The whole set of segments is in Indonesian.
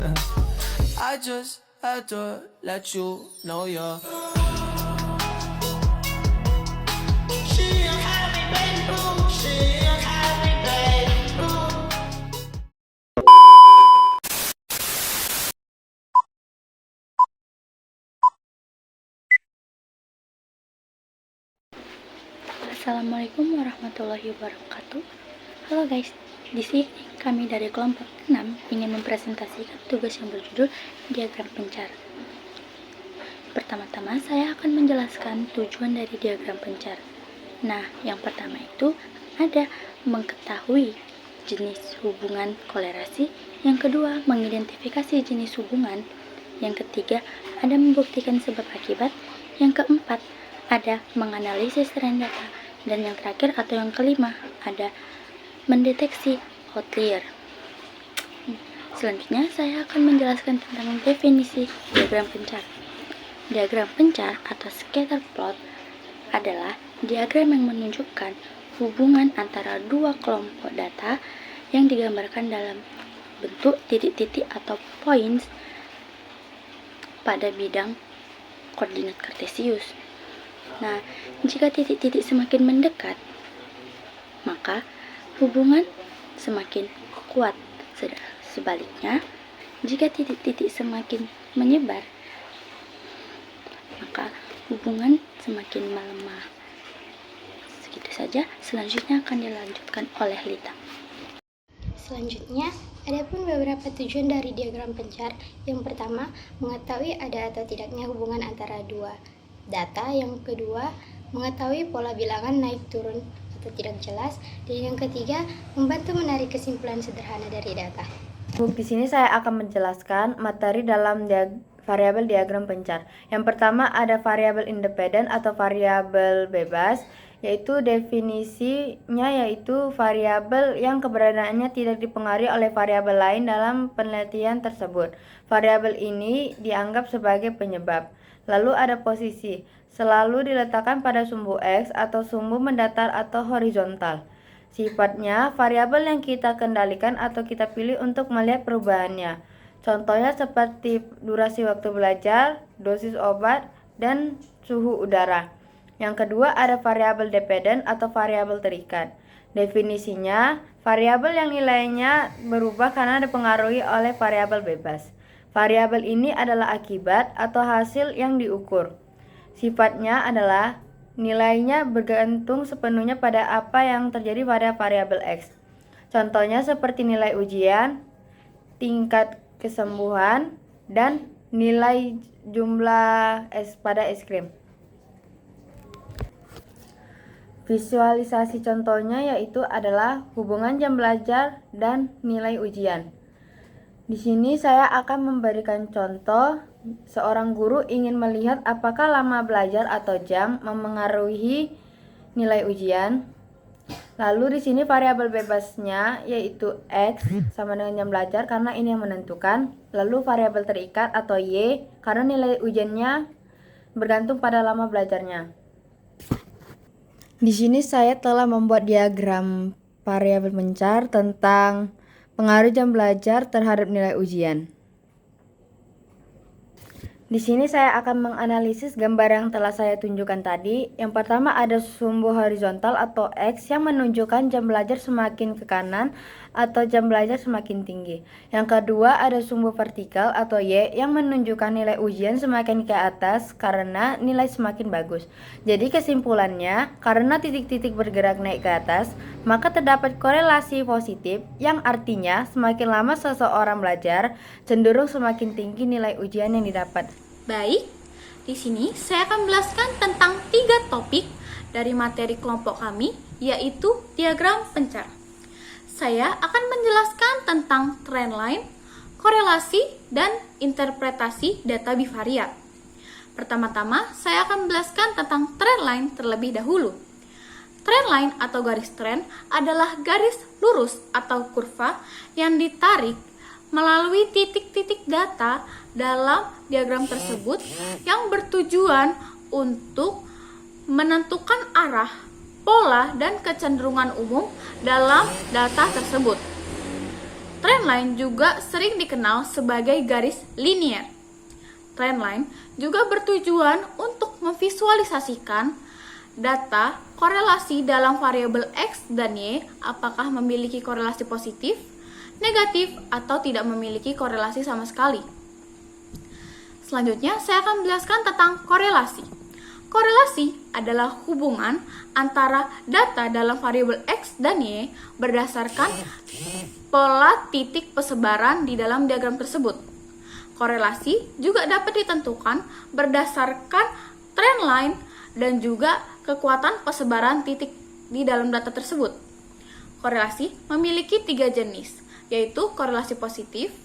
I just had to let you know you're. She a happy baby boo. She a happy baby boo. Assalamualaikum warahmatullahi wabarakatuh. Halo guys, di sini kami dari kelompok 6 ingin mempresentasikan tugas yang berjudul diagram pencar. Pertama-tama saya akan menjelaskan tujuan dari diagram pencar. Nah, yang pertama itu ada mengetahui jenis hubungan kolerasi, yang kedua mengidentifikasi jenis hubungan, yang ketiga ada membuktikan sebab akibat, yang keempat ada menganalisis tren data, dan yang terakhir atau yang kelima ada mendeteksi outlier. Selanjutnya saya akan menjelaskan tentang definisi diagram pencar. Diagram pencar atau scatter plot adalah diagram yang menunjukkan hubungan antara dua kelompok data yang digambarkan dalam bentuk titik-titik atau points pada bidang koordinat kartesius. Nah, jika titik-titik semakin mendekat, maka hubungan semakin kuat. Sebaliknya, jika titik-titik semakin menyebar, maka hubungan semakin melemah. Segitu saja, selanjutnya akan dilanjutkan oleh Lita. Selanjutnya, ada pun beberapa tujuan dari diagram pencar. Yang pertama, mengetahui ada atau tidaknya hubungan antara dua data. Yang kedua, mengetahui pola bilangan naik turun atau tidak jelas. Dan yang ketiga, membantu menarik kesimpulan sederhana dari data. Di sini saya akan menjelaskan materi dalam variabel diagram pencar. Yang pertama ada variabel independen atau variabel bebas, yaitu definisinya yaitu variabel yang keberadaannya tidak dipengaruhi oleh variabel lain dalam penelitian tersebut. Variabel ini dianggap sebagai penyebab. Lalu ada posisi, selalu diletakkan pada sumbu X atau sumbu mendatar atau horizontal. Sifatnya, variabel yang kita kendalikan atau kita pilih untuk melihat perubahannya. Contohnya seperti durasi waktu belajar, dosis obat, dan suhu udara. Yang kedua ada variabel dependen atau variabel terikat. Definisinya, variabel yang nilainya berubah karena dipengaruhi oleh variabel bebas. Variabel ini adalah akibat atau hasil yang diukur. Sifatnya adalah nilainya bergantung sepenuhnya pada apa yang terjadi pada variabel X. Contohnya seperti nilai ujian, tingkat kesembuhan, dan nilai jumlah pada es krim. Visualisasi contohnya yaitu adalah hubungan jam belajar dan nilai ujian. Di sini saya akan memberikan contoh, seorang guru ingin melihat apakah lama belajar atau jam memengaruhi nilai ujian. Lalu di sini variabel bebasnya yaitu X sama dengan jam belajar karena ini yang menentukan. Lalu variabel terikat atau Y karena nilai ujiannya bergantung pada lama belajarnya. Di sini saya telah membuat diagram variabel pencar tentang pengaruh jam belajar terhadap nilai ujian. Di sini saya akan menganalisis gambar yang telah saya tunjukkan tadi. Yang pertama ada sumbu horizontal atau X yang menunjukkan jam belajar semakin ke kanan atau jam belajar semakin tinggi. Yang kedua ada sumbu vertikal atau Y yang menunjukkan nilai ujian semakin ke atas karena nilai semakin bagus. Jadi kesimpulannya, karena titik-titik bergerak naik ke atas, maka terdapat korelasi positif yang artinya semakin lama seseorang belajar, cenderung semakin tinggi nilai ujian yang didapat. Baik, di sini saya akan menjelaskan tentang 3 topik dari materi kelompok kami, yaitu diagram pencar. Saya akan menjelaskan tentang trendline, korelasi, dan interpretasi data bivariat. Pertama-tama, saya akan menjelaskan tentang trendline terlebih dahulu. Trendline atau garis tren adalah garis lurus atau kurva yang ditarik melalui titik-titik data dalam diagram tersebut yang bertujuan untuk menentukan arah, pola, dan kecenderungan umum dalam data tersebut. Trendline juga sering dikenal sebagai garis linier. Trendline juga bertujuan untuk memvisualisasikan data korelasi dalam variabel X dan Y, apakah memiliki korelasi positif, negatif, atau tidak memiliki korelasi sama sekali. Selanjutnya, saya akan menjelaskan tentang korelasi. Korelasi adalah hubungan antara data dalam variabel X dan Y berdasarkan pola titik persebaran di dalam diagram tersebut. Korelasi juga dapat ditentukan berdasarkan trendline dan juga kekuatan persebaran titik di dalam data tersebut. Korelasi memiliki 3 jenis, yaitu korelasi positif,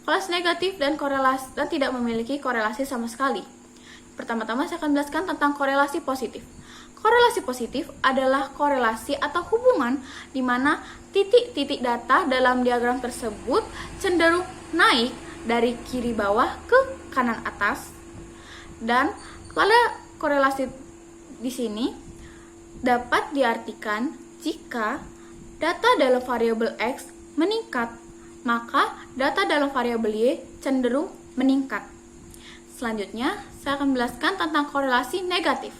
korelasi negatif, dan korelasi dan tidak memiliki korelasi sama sekali. Pertama-tama saya akan menjelaskan tentang korelasi positif. Korelasi positif adalah korelasi atau hubungan di mana titik-titik data dalam diagram tersebut cenderung naik dari kiri bawah ke kanan atas. Dan pada korelasi di sini dapat diartikan jika data dalam variabel X meningkat, maka data dalam variabel Y cenderung meningkat. Selanjutnya, saya akan menjelaskan tentang korelasi negatif.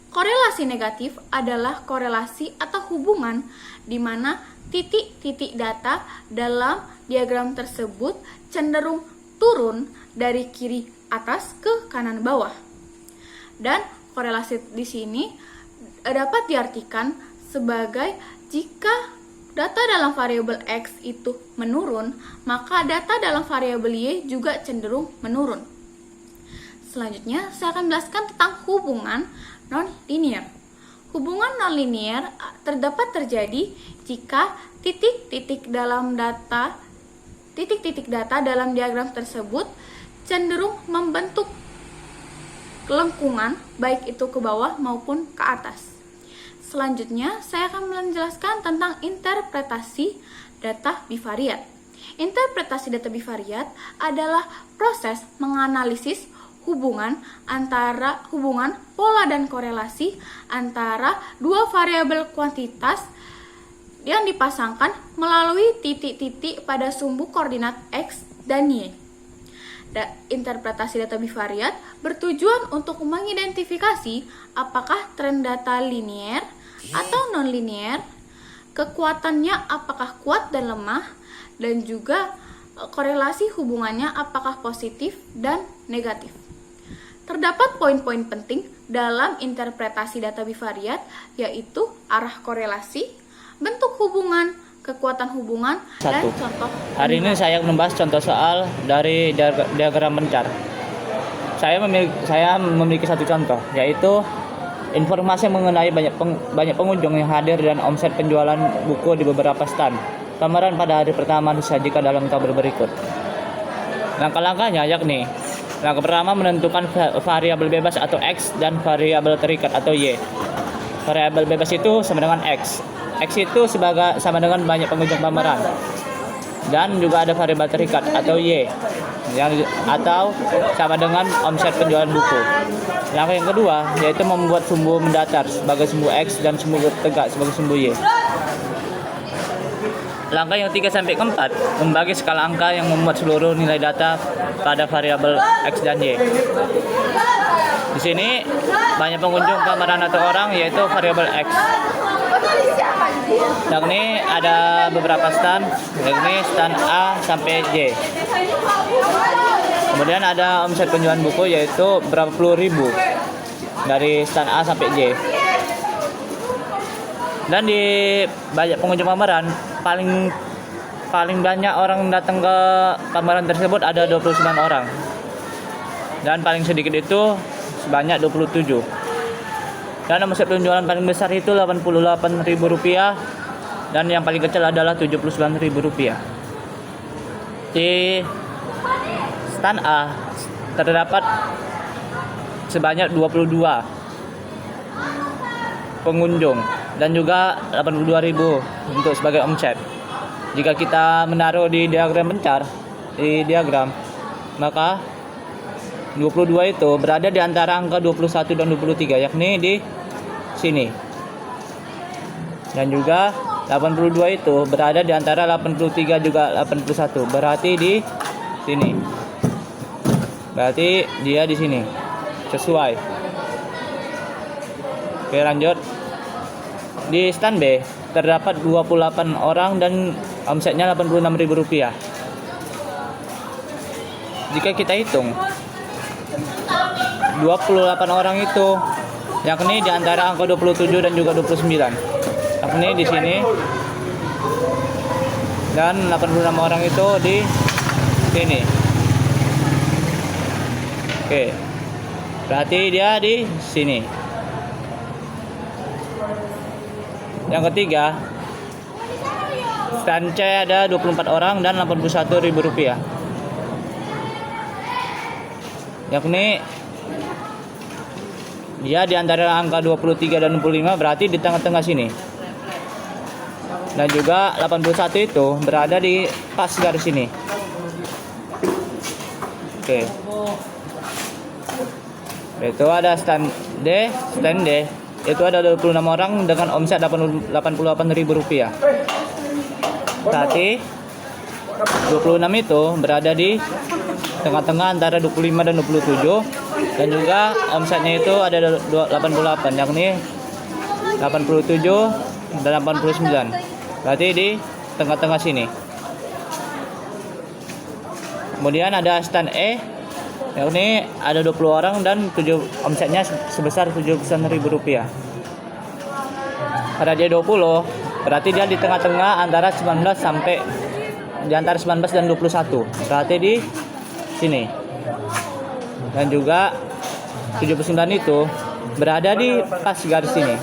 Korelasi negatif adalah korelasi atau hubungan di mana titik-titik data dalam diagram tersebut cenderung turun dari kiri atas ke kanan bawah. Dan korelasi di sini dapat diartikan sebagai jika data dalam variabel X itu menurun, maka data dalam variabel Y juga cenderung menurun. Selanjutnya, saya akan menjelaskan tentang hubungan non-linear. Hubungan non-linear terdapat terjadi jika titik-titik data dalam diagram tersebut cenderung membentuk lengkungan, baik itu ke bawah maupun ke atas. Selanjutnya, saya akan menjelaskan tentang interpretasi data bivariat. Interpretasi data bivariat adalah proses menganalisis hubungan pola dan korelasi antara dua variabel kuantitas yang dipasangkan melalui titik-titik pada sumbu koordinat X dan Y. Interpretasi data bivariat bertujuan untuk mengidentifikasi apakah tren data linear atau non-linear, kekuatannya apakah kuat dan lemah, dan juga korelasi hubungannya apakah positif dan negatif. Terdapat poin-poin penting dalam interpretasi data bivariat, yaitu arah korelasi, bentuk hubungan, kekuatan hubungan, dan contoh. Hari ini saya membahas contoh soal dari diagram pencar. Saya memiliki satu contoh, yaitu informasi mengenai banyak pengunjung yang hadir dan omset penjualan buku di beberapa stand. Pameran pada hari pertama disajikan dalam tabel berikut. Langkah-langkahnya yakni: langkah pertama, menentukan variabel bebas atau X dan variabel terikat atau Y. Variabel bebas itu sama dengan X. X itu sama dengan banyak pengunjung pameran. Dan juga ada variabel terikat atau Y atau sama dengan omset penjualan buku. Langkah yang kedua yaitu membuat sumbu mendatar sebagai sumbu X dan sumbu tegak sebagai sumbu Y. Langkah yang 3 sampai 4, membagi skala angka yang memuat seluruh nilai data pada variabel X dan Y. Di sini banyak pengunjung pameran atau orang, yaitu variabel X. Yakni ada beberapa stand, yakni stand A sampai J. Kemudian ada omset penjualan buku, yaitu berapa puluh ribu dari stand A sampai J. Dan di banyak pengunjung pameran, paling banyak orang datang ke pameran tersebut ada 29 orang. Dan paling sedikit itu sebanyak 27. Dan omset penjualan paling besar itu Rp88.000 dan yang paling kecil adalah Rp79.000. Di stand A terdapat sebanyak 22 pengunjung dan juga 82.000 untuk sebagai omset. Jika kita menaruh di diagram pencar, maka 22 itu berada di antara angka 21 dan 23, yakni di sini. Dan juga 82 itu berada di antara 83 juga 81. Berarti di sini. Berarti dia di sini. Sesuai. Oke, lanjut. Di stand B terdapat 28 orang dan omsetnya Rp86.000. Jika kita hitung 28 orang itu yakni di antara angka 27 dan juga 29. Yakni di sini. Dan 86 orang itu di sini. Oke. Berarti dia di sini. Yang ketiga, stand C ada 24 orang dan Rp81.000. Yakni dia di antara angka 23 dan 65, berarti di tengah-tengah sini. Dan juga 81 itu berada di pas garis sini. Oke. Itu ada stand D itu ada 26 orang dengan omset Rp88.000. Berarti 26 itu berada di tengah-tengah antara 25 dan 27, dan juga omsetnya itu ada 88, yakni 87 dan 89. Berarti di tengah-tengah sini. Kemudian ada stand E, yakni ada 20 orang dan omsetnya sebesar Rp79.000. Pada dia 20, berarti dia di tengah-tengah antara 19 sampai di antara 19 dan 21. Berarti di sini. Dan juga 79 itu berada di pas garis sini.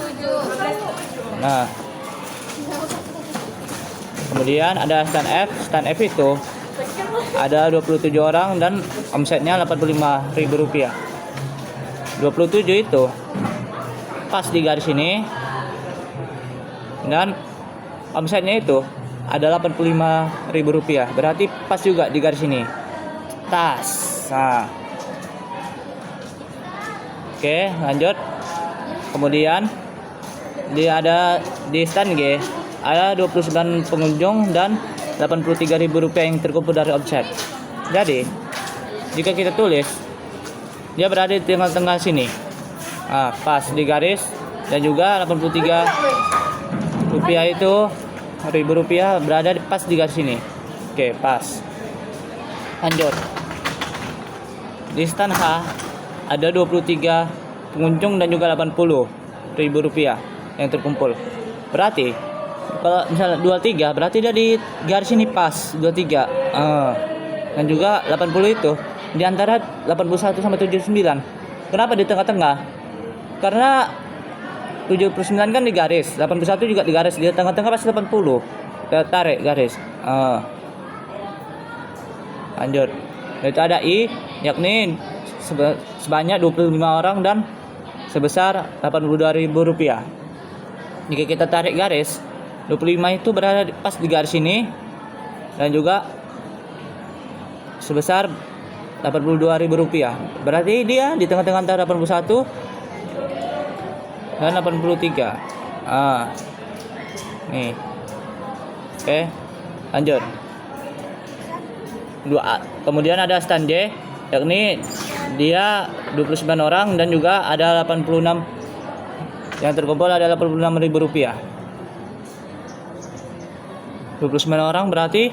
Nah, kemudian ada stand F. Stand F itu ada 27 orang dan omsetnya Rp85.000. 27 itu pas di garis ini, dan omsetnya itu ada Rp85.000. Berarti pas juga di garis ini. Tas. Nah. Oke, lanjut. Kemudian ada di stand G ada 29 pengunjung dan Rp83.000 yang terkumpul dari omset. Jadi, jika kita tulis, dia berada di tengah-tengah sini. Nah, pas di garis, dan juga Rp83 itu Rp1.000 berada pas di garis sini. Oke, pas. Lanjut. Di stand H ada 23 pengunjung dan juga Rp80.000 yang terkumpul. Berarti kalau misalnya 23, berarti dia di garis ini pas 23. Dan juga 80 itu di antara 81 sampai 79. Kenapa di tengah-tengah? Karena 79 kan di garis, 81 juga di garis, di tengah-tengah pasti 80. Kita tarik garis. Lanjut. Itu ada I, yakni sebanyak 25 orang dan sebesar Rp82.000. Jika kita tarik garis, 25 itu berada pas di garis ini dan juga sebesar Rp82.000. Berarti dia di tengah-tengah antara 81 dan 83. Nih. Oke, lanjut. Kemudian ada stand J, yakni dia 29 orang dan juga ada 86 yang terkumpul ada Rp86.000. 29 orang berarti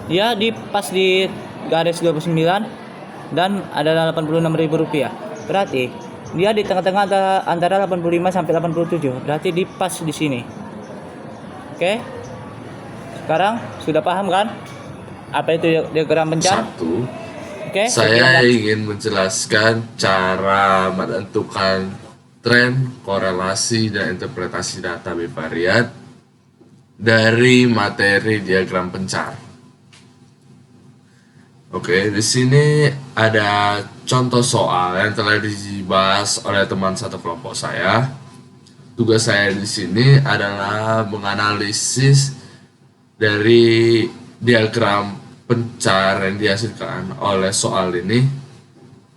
dia di pas di garis 29 dan ada Rp86.000. Berarti dia di tengah-tengah antara 85 sampai 87. Berarti di pas di sini. Oke. Sekarang sudah paham kan apa itu diagram pencar? Satu, Oke. saya ingin menjelaskan cara menentukan tren, korelasi, dan interpretasi data bivariat dari materi diagram pencar. Oke, di sini ada contoh soal yang telah dibahas oleh teman satu kelompok saya. Tugas saya di sini adalah menganalisis dari diagram pencar yang dihasilkan oleh soal ini,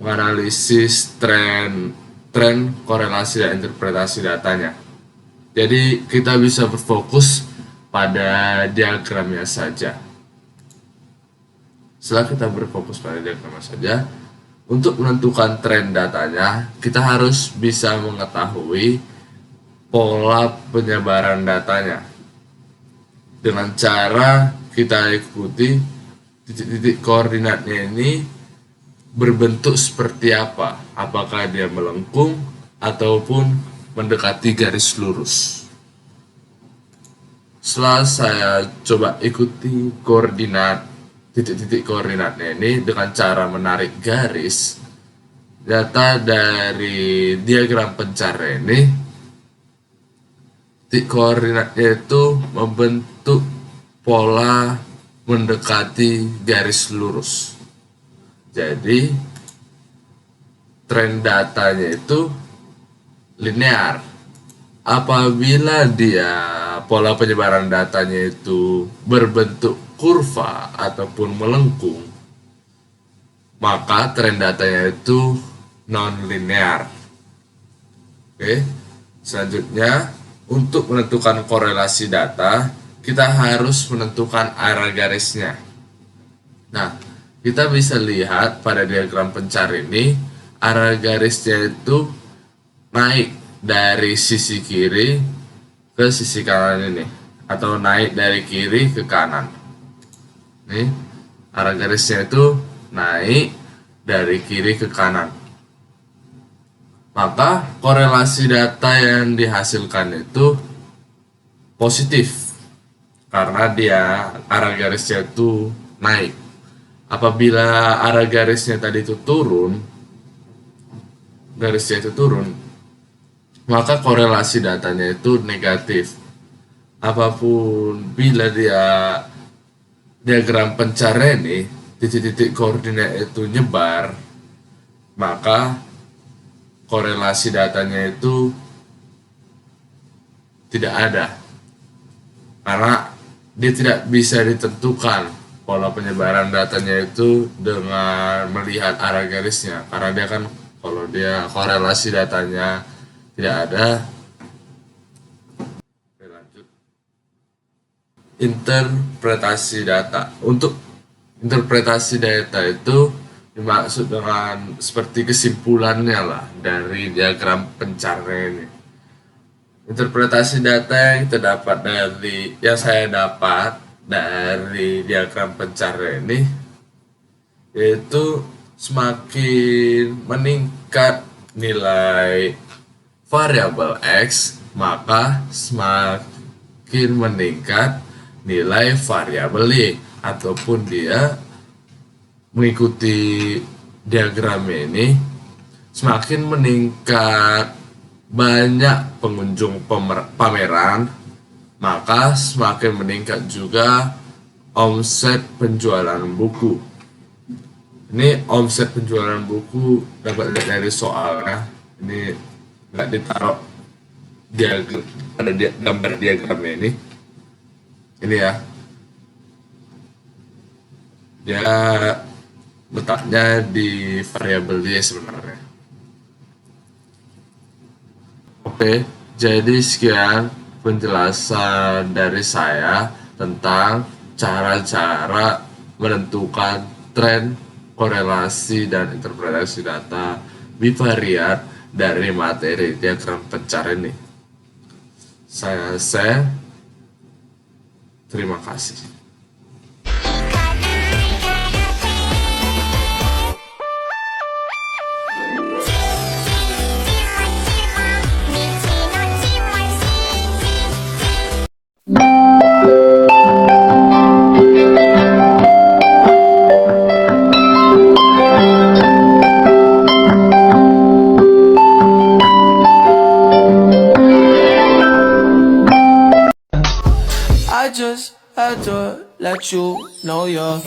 menganalisis tren, korelasi, dan interpretasi datanya. Jadi kita bisa berfokus pada diagramnya saja. Setelah kita berfokus pada diagramnya saja, untuk menentukan tren datanya, kita harus bisa mengetahui pola penyebaran datanya. Dengan cara kita ikuti titik-titik koordinatnya ini berbentuk seperti apa. Apakah dia melengkung ataupun mendekati garis lurus. Setelah saya coba ikuti koordinat titik-titik koordinatnya ini dengan cara menarik garis, data dari diagram pencar ini, titik koordinatnya itu membentuk pola mendekati garis lurus. Jadi tren datanya itu linear. Apabila pola penyebaran datanya itu berbentuk kurva ataupun melengkung, maka tren datanya itu non-linear. Oke, selanjutnya untuk menentukan korelasi data, kita harus menentukan arah garisnya. Nah, kita bisa lihat pada diagram pencar ini, arah garisnya itu naik dari sisi kiri ke sisi kanan ini, atau naik dari kiri ke kanan. Nih, arah garisnya itu naik dari kiri ke kanan. Maka korelasi data yang dihasilkan itu positif karena arah garisnya itu naik. Apabila arah garisnya tadi itu turun, maka korelasi datanya itu negatif. Apapun bila diagram pencar ini titik-titik koordinat itu nyebar, maka korelasi datanya itu tidak ada, karena dia tidak bisa ditentukan pola penyebaran datanya itu dengan melihat arah garisnya, karena dia kan kalau dia korelasi datanya tidak ada. Oke, lanjut. Interpretasi data. Untuk interpretasi data itu dimaksud dengan seperti kesimpulannya lah dari diagram pencarnya ini. Interpretasi data yang saya dapat dari diagram pencarnya ini, yaitu semakin meningkat nilai variabel X, maka semakin meningkat nilai variabel Y, ataupun dia mengikuti diagram ini semakin meningkat banyak pengunjung pameran, maka semakin meningkat juga omset penjualan buku. Ini omset penjualan buku dapat dilihat dari soalnya. Ini nggak ditaruh ada gambar diagramnya ini ya, dia letaknya di variabel Y sebenarnya. Oke, jadi sekian penjelasan dari saya tentang cara-cara menentukan tren, korelasi, dan interpretasi data bivariat dari materi diagram pencar ini. Saya terima kasih. I just had to let you know you're